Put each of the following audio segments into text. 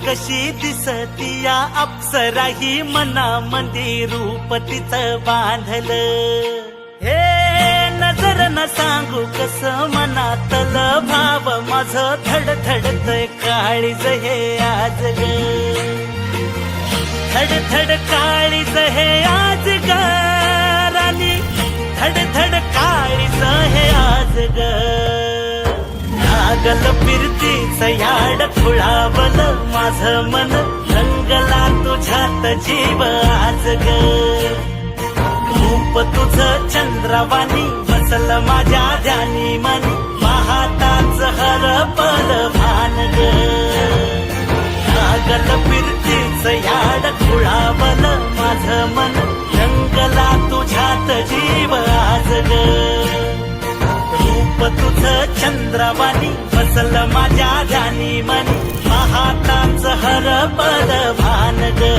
कशी दिसती या अप्सरा ही मनामध्ये रूप तिचं बांधलं. हे नजर न सांगू कस मनातलं भाव माझं धडधडतय काळीज हे आज ग. धडधड काळीज हे आज ग राणी, धडधड काळीज हे आज ग. लागल फिरतीच याड खुळावल माझं मन, रंगला तुझ्यात जीव आज ग. रूप तुझं चंद्रवाणी बसल माझ्या ध्यानी मनी, पाहताच हरपल भान ग. लागल फिरतीच याड खुळावल माझं मन, रंगला तुझ्यात जीव आज ग. रूप तुझं चंद्रवाणी बसल माझ्या ध्यानी मनी, पाहताच हरपल भान ग.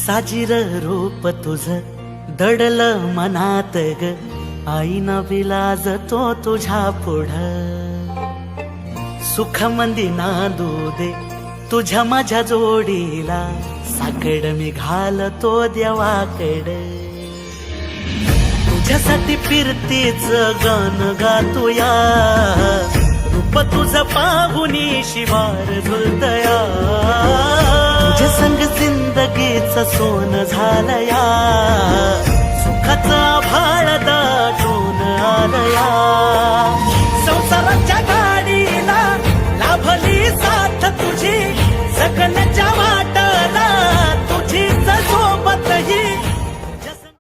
साजीर रूप तुझं दडल मनात ग, आईना विलाज तो तुझ्या पुढं. सुख मंदी नांदू दे तुझ्या माझ्या जोडीला, साकड मी घालतो देवाकड. तुझ्यासाठी फिरतीच गाण गातोया, रूप तुझं पाहुनी शिवार झुलतया. तुझ्या संग जिंदगीच सोन झालया, सुखाचा भाळ दाटून आलया.